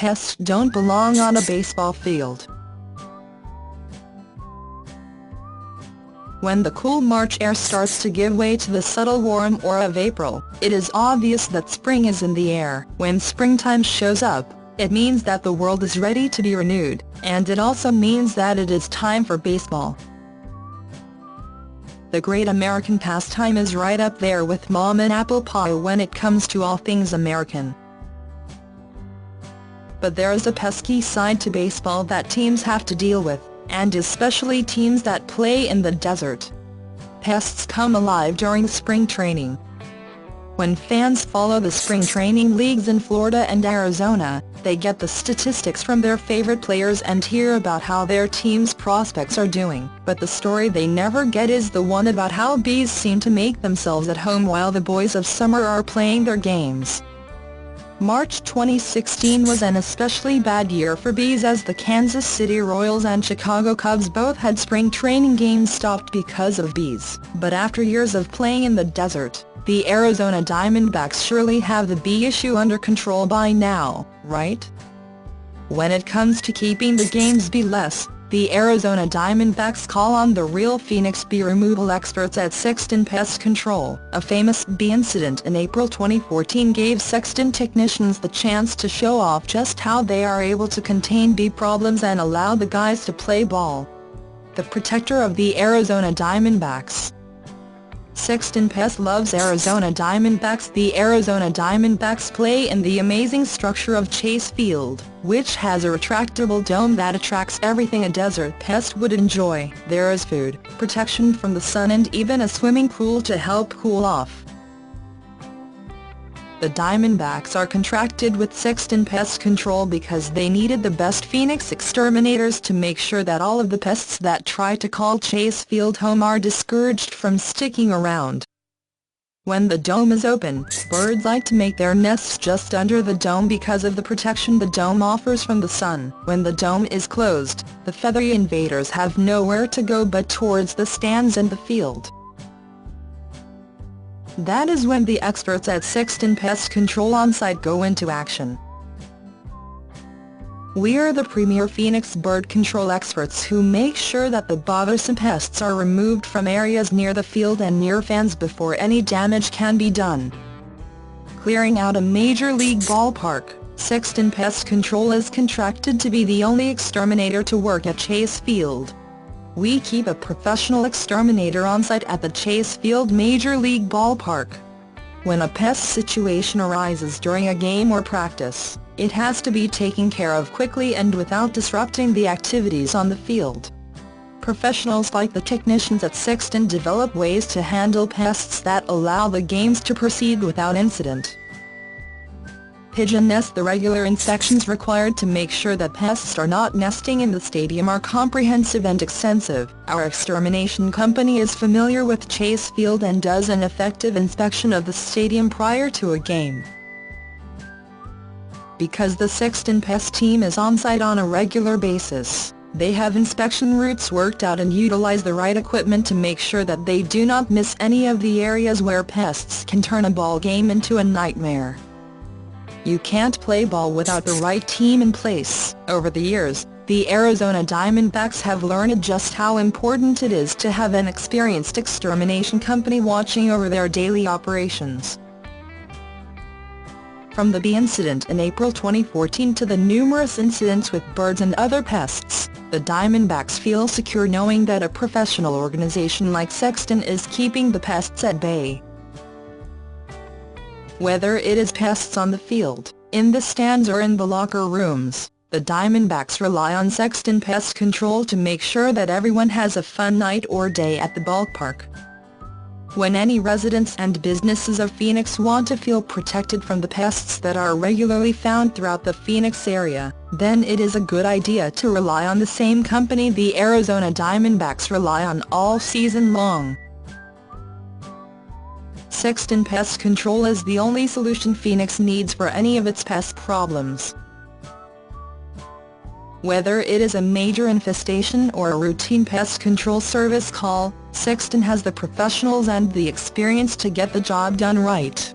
Pests don't belong on a baseball field. When the cool March air starts to give way to the subtle warm aura of April, it is obvious that spring is in the air. When springtime shows up, it means that the world is ready to be renewed, and it also means that it is time for baseball. The great American pastime is right up there with mom and apple pie when it comes to all things American. But there is a pesky side to baseball that teams have to deal with, and especially teams that play in the desert. Pests come alive during spring training. When fans follow the spring training leagues in Florida and Arizona, they get the statistics from their favorite players and hear about how their team's prospects are doing. But the story they never get is the one about how bees seem to make themselves at home while the boys of summer are playing their games. March 2016 was an especially bad year for bees as the Kansas City Royals and Chicago Cubs both had spring training games stopped because of bees. But after years of playing in the desert, the Arizona Diamondbacks surely have the bee issue under control by now, right? When it comes to keeping the games bee-less, the Arizona Diamondbacks call on the real Phoenix bee removal experts at Sexton Pest Control. A famous bee incident in April 2014 gave Sexton technicians the chance to show off just how they are able to contain bee problems and allow the guys to play ball. The protector of the Arizona Diamondbacks. Sexton Pest loves Arizona Diamondbacks. The Arizona Diamondbacks play in the amazing structure of Chase Field, which has a retractable dome that attracts everything a desert pest would enjoy. There is food, protection from the sun and even a swimming pool to help cool off. The Diamondbacks are contracted with Sexton Pest Control because they needed the best Phoenix exterminators to make sure that all of the pests that try to call Chase Field home are discouraged from sticking around. When the dome is open, birds like to make their nests just under the dome because of the protection the dome offers from the sun. When the dome is closed, the feathery invaders have nowhere to go but towards the stands and the field. That is when the experts at Sexton Pest Control on-site go into action. We are the premier Phoenix bird control experts who make sure that the bothersome pests are removed from areas near the field and near fans before any damage can be done. Clearing out a major league ballpark, Sexton Pest Control is contracted to be the only exterminator to work at Chase Field. We keep a professional exterminator on site at the Chase Field Major League Ballpark. When a pest situation arises during a game or practice, it has to be taken care of quickly and without disrupting the activities on the field. Professionals like the technicians at Sexton develop ways to handle pests that allow the games to proceed without incident. Pigeon nest. The regular inspections required to make sure that pests are not nesting in the stadium are comprehensive and extensive. Our extermination company is familiar with Chase Field and does an effective inspection of the stadium prior to a game. Because the Sexton Pest team is on-site on a regular basis, they have inspection routes worked out and utilize the right equipment to make sure that they do not miss any of the areas where pests can turn a ball game into a nightmare. You can't play ball without the right team in place. Over the years, the Arizona Diamondbacks have learned just how important it is to have an experienced extermination company watching over their daily operations. From the bee incident in April 2014 to the numerous incidents with birds and other pests, the Diamondbacks feel secure knowing that a professional organization like Sexton is keeping the pests at bay. Whether it is pests on the field, in the stands or in the locker rooms, the Diamondbacks rely on Sexton Pest Control to make sure that everyone has a fun night or day at the ballpark. When any residents and businesses of Phoenix want to feel protected from the pests that are regularly found throughout the Phoenix area, then it is a good idea to rely on the same company the Arizona Diamondbacks rely on all season long. Sexton Pest Control is the only solution Phoenix needs for any of its pest problems. Whether it is a major infestation or a routine pest control service call, Sexton has the professionals and the experience to get the job done right.